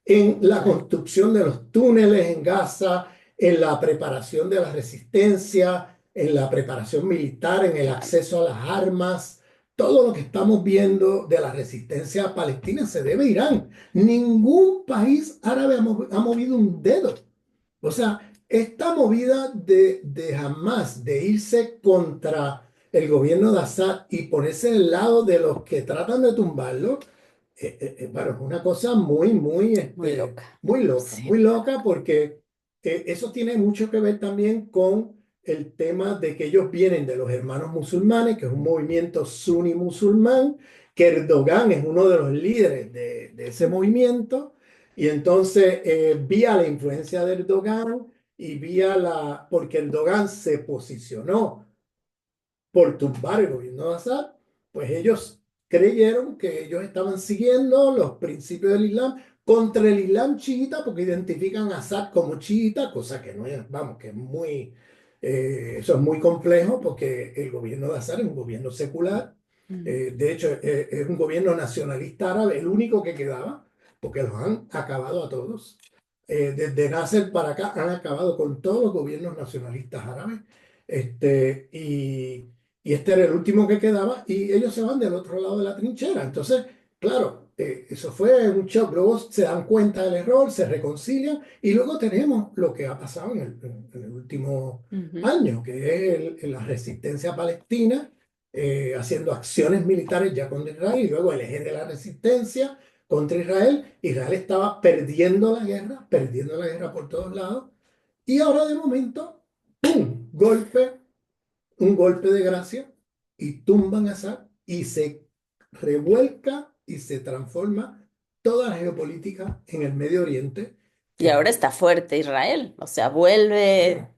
en la Claro. construcción de los túneles en Gaza, en la preparación de la resistencia, en la preparación militar, en el Claro. acceso a las armas. Todo lo que estamos viendo de la resistencia palestina se debe a Irán. Ningún país árabe ha movido un dedo. O sea, esta movida de Hamas, de irse contra el gobierno de Assad y ponerse del lado de los que tratan de tumbarlo, bueno, es una cosa muy, muy, Muy loca. muy Sí. loca porque eso tiene mucho que ver también con el tema de que ellos vienen de los hermanos musulmanes, que es un movimiento suní musulmán, que Erdogan es uno de los líderes de ese movimiento. Y entonces, vía la influencia de Erdogan y porque Erdogan se posicionó por tumbar el gobierno de Assad, pues ellos creyeron que ellos estaban siguiendo los principios del Islam contra el Islam chiita, porque identifican a Assad como chiita, cosa que no es, vamos, que es muy, eso es muy complejo, porque el gobierno de Assad es un gobierno secular, Ujú. de hecho es un gobierno nacionalista árabe, el único que quedaba, porque los han acabado a todos. Desde Nasser para acá han acabado con todos los gobiernos nacionalistas árabes. Y este era el último que quedaba y ellos se van del otro lado de la trinchera. Entonces, claro, eso fue un shock. Luego se dan cuenta del error, se reconcilian y luego tenemos lo que ha pasado en el último Ujú. año, que es la resistencia palestina, haciendo acciones militares ya contra Israel y luego el eje de la resistencia contra Israel. Israel estaba perdiendo la guerra por todos lados y ahora de momento, ¡pum! Un golpe de gracia y tumban a Assad y se revuelca y se transforma toda la geopolítica en el Medio Oriente. Y ahora está fuerte Israel, o sea, vuelve, Bueno,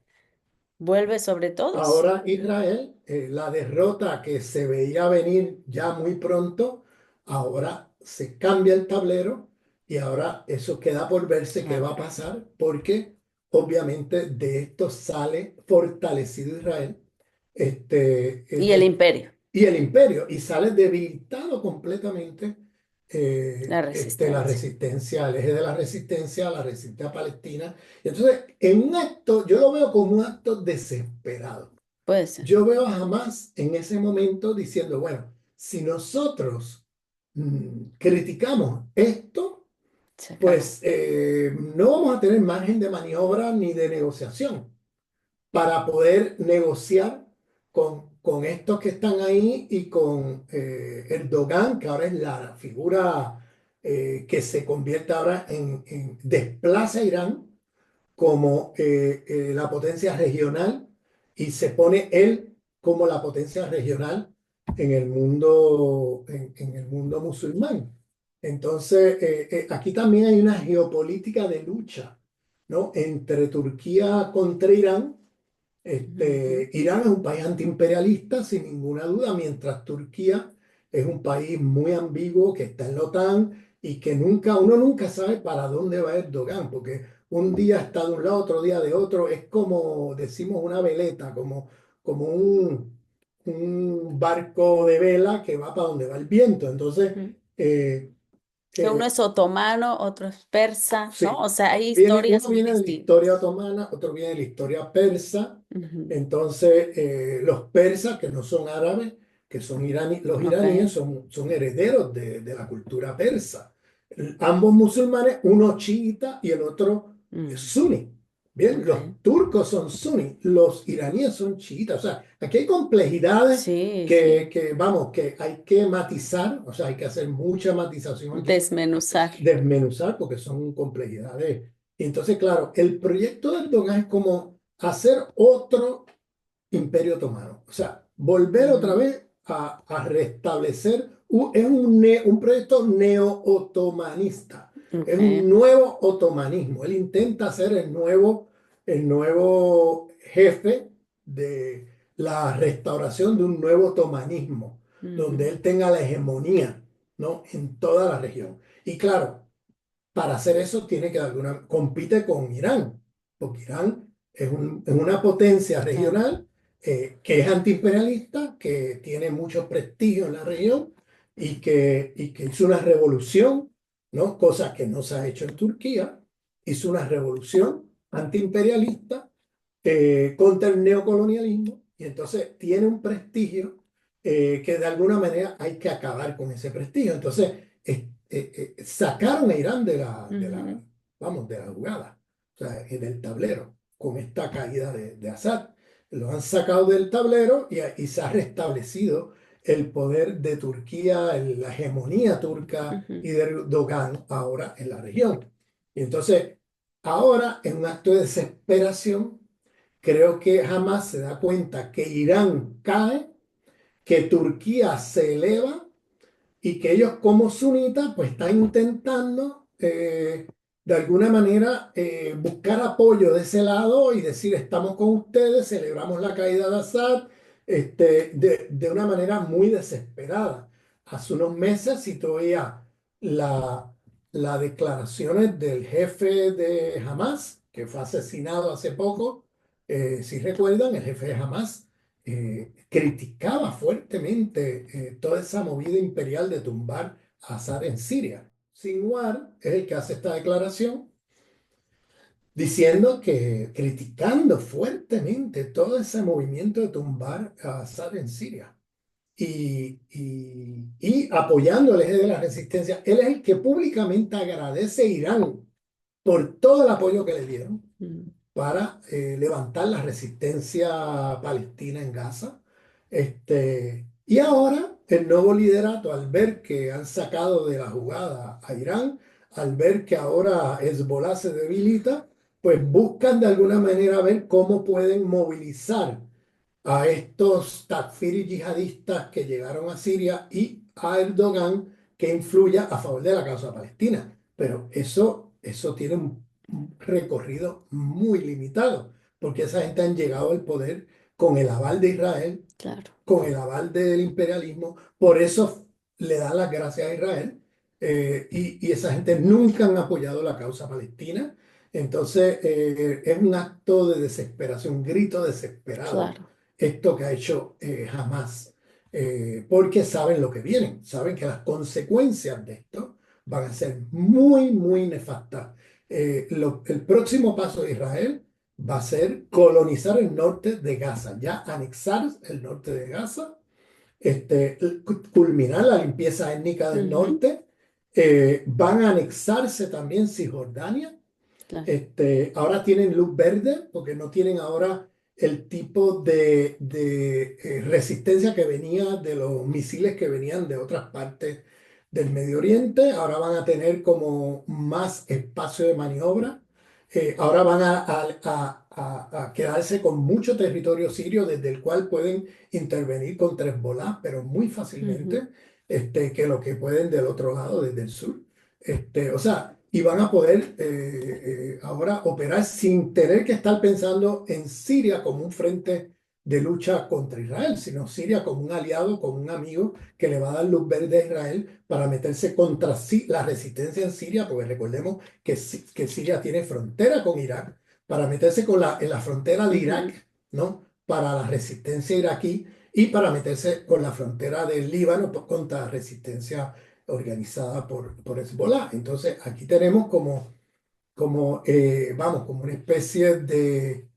vuelve sobre todos. ahora Israel, la derrota que se veía venir ya muy pronto, ahora se cambia el tablero y ahora eso queda por verse qué Claro. va a pasar porque obviamente de esto sale fortalecido Israel. Y el imperio, Y el imperio, y sale debilitado completamente la la resistencia. resistencia, el eje de la resistencia palestina. Y entonces, en un acto, yo lo veo como un acto desesperado. Puede ser. Yo veo a Hamas en ese momento diciendo, bueno, si nosotros criticamos esto, Se acabó. pues no vamos a tener margen de maniobra ni de negociación para poder negociar con estos que están ahí y con Erdogan, que ahora es la figura que se convierte ahora desplaza a Irán como la potencia regional y se pone él como la potencia regional en el mundo musulmán. Entonces, aquí también hay una geopolítica de lucha, ¿no? Entre Turquía contra Irán. Ujú, Irán es un país antiimperialista, sin ninguna duda, mientras Turquía es un país muy ambiguo que está en la OTAN y que uno nunca sabe para dónde va Erdogan, porque un día está de un lado, otro día de otro. Es como, decimos, una veleta, como un barco de vela que va para donde va el viento. Entonces, ujú. eh, Que uno eh, es otomano, otro es persa, ¿no? sí, O sea, hay uno historias muy viene de la historia distintas. otomana, otro viene de la historia persa. Ujú, Entonces, los persas, que no son árabes, que son los ok, iraníes, son herederos de la cultura persa. Ambos musulmanes, uno chiita y el otro es mm, suní. Bien, ok. los turcos son suní, los iraníes son chiitas. O sea, aquí hay complejidades Sí, sí. vamos, que hay que matizar, o sea, hay que hacer mucha matización aquí, Desmenuzar. desmenuzar, porque son complejidades. Y entonces, claro, el proyecto de Erdogan es como hacer otro Imperio Otomano. O sea, volver otra Ujú, vez a restablecer, es un proyecto neo-otomanista, es un ok. nuevo otomanismo. Él intenta ser el nuevo jefe de la restauración de un nuevo otomanismo, donde Ujú, él tenga la hegemonía, ¿no? En toda la región. Y claro, para hacer eso tiene que compite con Irán, porque Irán es una potencia claro. regional, que es antiimperialista, que tiene mucho prestigio en la región y que hizo una revolución, ¿no? Cosa que no se ha hecho en Turquía. Hizo una revolución antiimperialista, contra el neocolonialismo, y entonces tiene un prestigio, que de alguna manera hay que acabar con ese prestigio. Entonces, sacaron a Irán Ujú, vamos, de la jugada, o sea, del tablero, con esta caída de Assad. Lo han sacado del tablero y se ha restablecido el poder de Turquía, la hegemonía turca y ujú, de Erdogan ahora en la región. Y entonces, ahora, en un acto de desesperación, creo que jamás se da cuenta que Irán cae, que Turquía se eleva y que ellos como sunitas pues están intentando, de alguna manera, buscar apoyo de ese lado y decir: estamos con ustedes, celebramos la caída de Assad, de una manera muy desesperada. Hace unos meses, si todavía la, las declaraciones del jefe de Hamas, que fue asesinado hace poco, si recuerdan, el jefe de Hamas criticaba fuertemente, toda esa movida imperial de tumbar a Assad en Siria. Sinwar es el que hace esta declaración diciendo que, criticando fuertemente todo ese movimiento de tumbar a Assad en Siria y apoyando el eje de la resistencia. Él es el que públicamente agradece a Irán por todo el apoyo que le dieron ujú, para, levantar la resistencia palestina en Gaza. Y ahora el nuevo liderato, al ver que han sacado de la jugada a Irán, al ver que ahora Hezbollah se debilita, pues buscan de alguna manera ver cómo pueden movilizar a estos takfiris yihadistas que llegaron a Siria y a Erdogan, que influya a favor de la causa palestina. Pero eso tiene un recorrido muy limitado, porque esa gente han llegado al poder con el aval de Israel, claro. con el aval del imperialismo. Por eso le dan las gracias a Israel, y esa gente nunca han apoyado la causa palestina. Entonces, es un acto de desesperación, un grito desesperado, Claro. esto que ha hecho, Hamas, porque saben lo que viene, saben que las consecuencias de esto van a ser muy, muy nefastas. El próximo paso de Israel va a ser colonizar el norte de Gaza, ya anexar el norte de Gaza, culminar la limpieza étnica del Ujú, norte. Van a anexarse también Cisjordania. claro. Ahora tienen luz verde porque no tienen ahora el tipo de resistencia que venía de los misiles que venían de otras partes del Medio Oriente. Ahora van a tener como más espacio de maniobra. Ahora van a quedarse con mucho territorio sirio desde el cual pueden intervenir contra Hezbollah, pero muy Ujú, fácilmente. que lo que pueden del otro lado, desde el sur. O sea, y van a poder ahora operar sin tener que estar pensando en Siria como un frente de lucha contra Israel, sino Siria como un aliado, como un amigo que le va a dar luz verde a Israel para meterse contra la resistencia en Siria, porque recordemos que, que Siria tiene frontera con Irak, para meterse en la frontera de Ujú. Irak, ¿no? Para la resistencia iraquí y para meterse con la frontera del Líbano contra la resistencia organizada por Hezbollah. Entonces, aquí tenemos vamos, como una especie de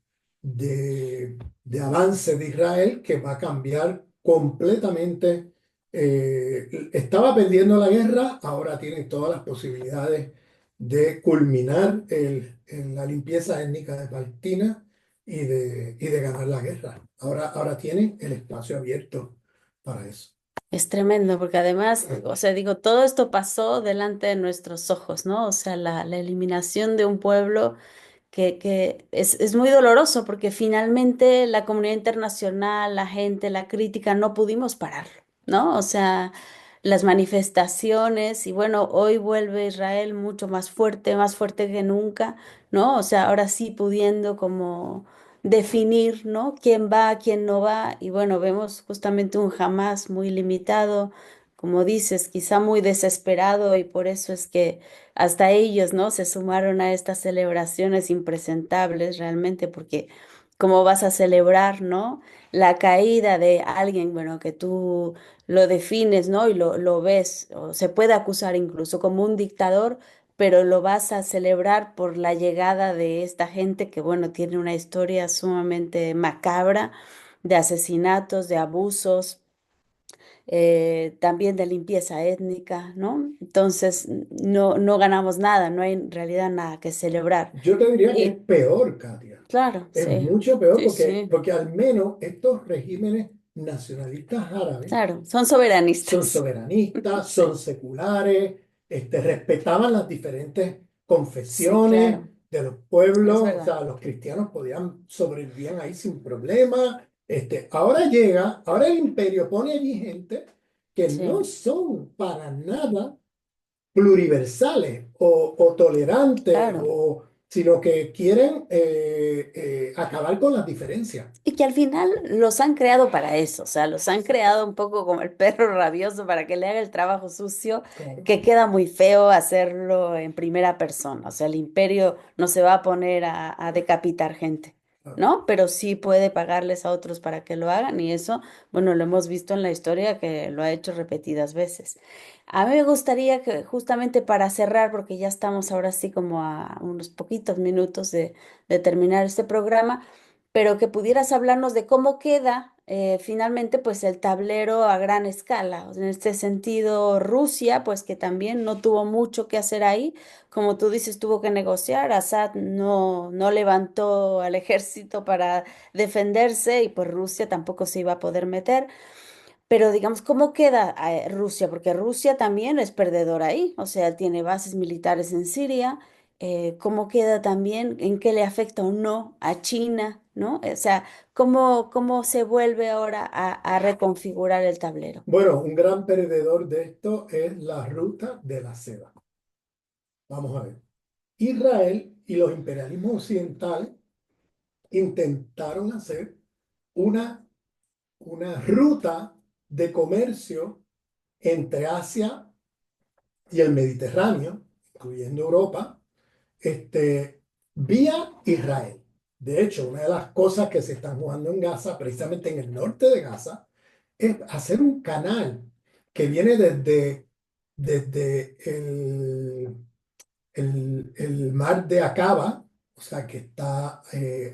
avance de Israel que va a cambiar completamente. Estaba perdiendo la guerra, ahora tiene todas las posibilidades de culminar en la limpieza étnica de Palestina y de ganar la guerra. Ahora tienen el espacio abierto para eso. Es tremendo, porque además, o sea, digo, todo esto pasó delante de nuestros ojos, ¿no? O sea, la eliminación de un pueblo que es muy doloroso porque finalmente la comunidad internacional, la gente, la crítica, no pudimos pararlo, ¿no? O sea, las manifestaciones y bueno, hoy vuelve Israel mucho más fuerte que nunca, ¿no? O sea, ahora sí pudiendo como definir, ¿no? Quién va, quién no va y bueno, vemos justamente un Hamas muy limitado, como dices, quizá muy desesperado y por eso es que hasta ellos, ¿no? Se sumaron a estas celebraciones impresentables realmente, porque cómo vas a celebrar, ¿no? La caída de alguien, bueno, que tú lo defines, ¿no? Y lo ves, o se puede acusar incluso como un dictador, pero lo vas a celebrar por la llegada de esta gente que, bueno, tiene una historia sumamente macabra de asesinatos, de abusos también de limpieza étnica, ¿no? Entonces, no ganamos nada, no hay en realidad nada que celebrar. Yo te diría que es Y peor, Katia. claro, Es sí, mucho peor sí, porque, sí, porque al menos estos regímenes nacionalistas árabes claro, son son soberanistas. soberanistas, Sí, son seculares, respetaban las diferentes sí, confesiones claro, de los es pueblos, o verdad. sea, los cristianos podían sobrevivir ahí sin problema. Ahora el imperio pone allí gente que no Sí. son para nada pluriversales o tolerantes, Claro. sino que quieren acabar con las diferencias. Y que al final los han creado para eso, o sea, los han creado un poco como el perro rabioso para que le haga el trabajo sucio, Claro, que queda muy feo hacerlo en primera persona. O sea, el imperio no se va a poner a decapitar gente, claro. ¿no? Pero sí puede pagarles a otros para que lo hagan y eso, bueno, lo hemos visto en la historia que lo ha hecho repetidas veces. A mí me gustaría que justamente para cerrar, porque ya estamos ahora sí como a unos poquitos minutos de terminar este programa, pero que pudieras hablarnos de cómo queda finalmente pues el tablero a gran escala. En este sentido, Rusia, pues que también no tuvo mucho que hacer ahí, como tú dices, tuvo que negociar, Assad no levantó al ejército para defenderse y pues Rusia tampoco se iba a poder meter. Pero digamos, ¿cómo queda Rusia? Porque Rusia también es perdedor ahí, o sea, tiene bases militares en Siria. ¿Cómo queda también? ¿En qué le afecta o no a China? ¿No? O sea, ¿cómo se vuelve ahora a reconfigurar el tablero? Bueno, un gran perdedor de esto es la ruta de la seda. Vamos a ver. Israel y los imperialismos occidentales intentaron hacer una, una ruta de comercio entre Asia y el Mediterráneo, incluyendo Europa, vía Israel. De hecho, una de las cosas que se están jugando en Gaza, precisamente en el norte de Gaza, es hacer un canal que viene desde el mar de Acaba, o sea, que está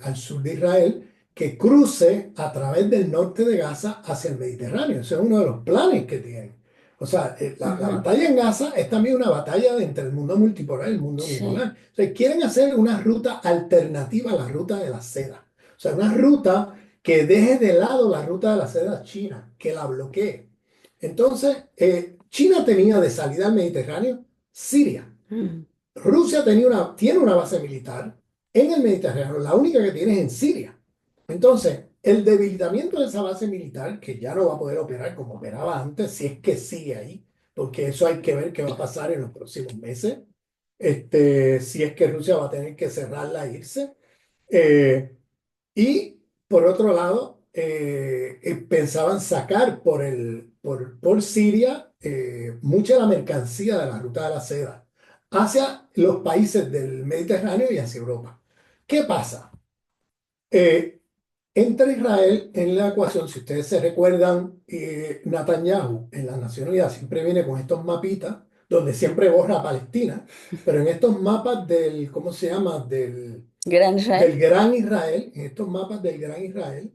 al sur de Israel, que cruce a través del norte de Gaza hacia el Mediterráneo. Ese es uno de los planes que tienen. O sea, la Ujú. batalla en Gaza es también una batalla entre el mundo multipolar y el mundo Sí. unipolar. O sea, quieren hacer una ruta alternativa a la ruta de la seda. O sea, una ruta que deje de lado la ruta de la seda china, que la bloquee. Entonces, China tenía de salida al Mediterráneo Siria. Mm. Rusia tiene una base militar en el Mediterráneo, la única que tiene es en Siria. Entonces, el debilitamiento de esa base militar, que ya no va a poder operar como operaba antes, si es que sigue ahí, porque eso hay que ver qué va a pasar en los próximos meses, si es que Rusia va a tener que cerrarla e irse. Eh, y por otro lado, pensaban sacar por Siria mucha de la mercancía de la ruta de la seda hacia los países del Mediterráneo y hacia Europa. ¿Qué pasa? Eh, Entra Israel en la ecuación. Si ustedes se recuerdan, Netanyahu en las Naciones Unidas siempre viene con estos mapitas donde siempre borra a Palestina, pero en estos mapas del, ¿cómo se llama? Gran Israel. Del Gran Israel, en estos mapas del Gran Israel,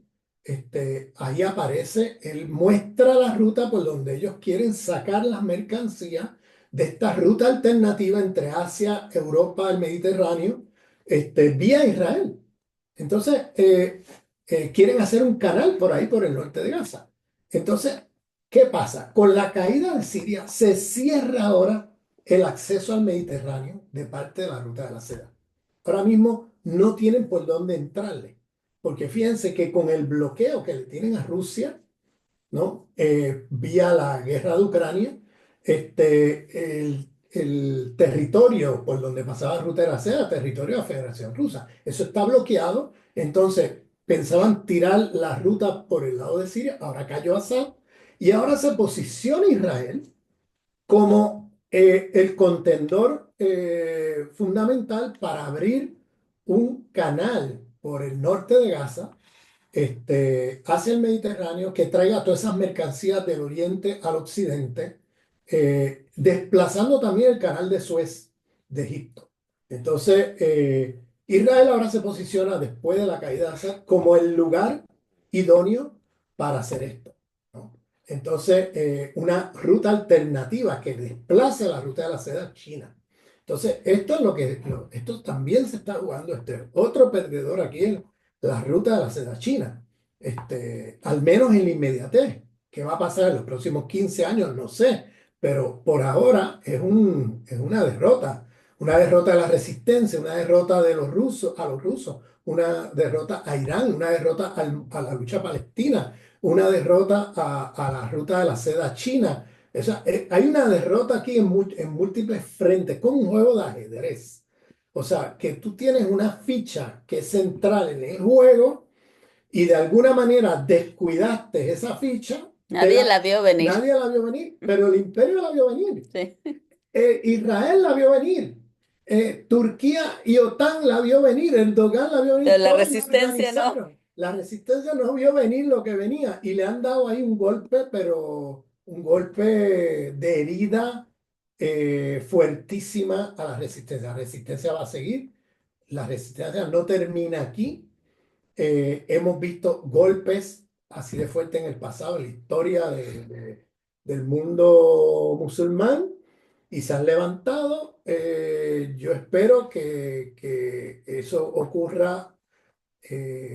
ahí aparece, él muestra la ruta por donde ellos quieren sacar las mercancías de esta ruta alternativa entre Asia, Europa, el Mediterráneo, vía Israel. Entonces, quieren hacer un canal por ahí, por el norte de Gaza. Entonces, ¿qué pasa? Con la caída de Siria se cierra ahora el acceso al Mediterráneo de parte de la ruta de la seda. Ahora mismo no tienen por dónde entrarle, porque fíjense que con el bloqueo que le tienen a Rusia, ¿no? Vía la guerra de Ucrania, el territorio por donde pasaba la ruta de la seda, territorio de la Federación Rusa. Eso está bloqueado, entonces pensaban tirar la ruta por el lado de Siria, ahora cayó Assad, y ahora se posiciona Israel como el contendor fundamental para abrir un canal por el norte de Gaza, hacia el Mediterráneo, que traiga todas esas mercancías del oriente al occidente, desplazando también el canal de Suez de Egipto. Entonces, Israel ahora se posiciona después de la caída de Assad como el lugar idóneo para hacer esto, ¿no? Entonces, una ruta alternativa que desplace la ruta de la seda china. Entonces, esto es esto también se está jugando. Otro perdedor aquí es la ruta de la seda china. Al menos en la inmediatez. ¿Qué va a pasar en los próximos 15 años? No sé, pero por ahora es una derrota de la resistencia, una derrota de los rusos a los rusos, una derrota a Irán, una derrota a la lucha palestina, una derrota a la ruta de la seda china. O sea, hay una derrota aquí en múltiples frentes, como un juego de ajedrez. O sea, que tú tienes una ficha que es central en el juego y de alguna manera descuidaste esa ficha, Nadie la vio venir. nadie la vio venir, pero el imperio la vio venir. Sí. Israel la vio venir. Turquía y OTAN la vio venir, Erdogan la vio venir, Pero la todos la resistencia no. organizaron. La resistencia no vio venir lo que venía y le han dado ahí un golpe, pero un golpe de herida fuertísima a la resistencia. La resistencia va a seguir, la resistencia no termina aquí. Hemos visto golpes así de fuerte en el pasado, en la historia del mundo musulmán, y se han levantado. Yo espero que eso ocurra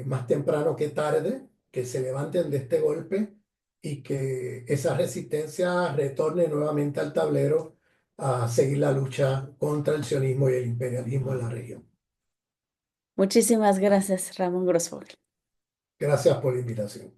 más temprano que tarde, que se levanten de este golpe y que esa resistencia retorne nuevamente al tablero a seguir la lucha contra el sionismo y el imperialismo en la región. Muchísimas gracias, Ramón Grosfoguel. Gracias por la invitación.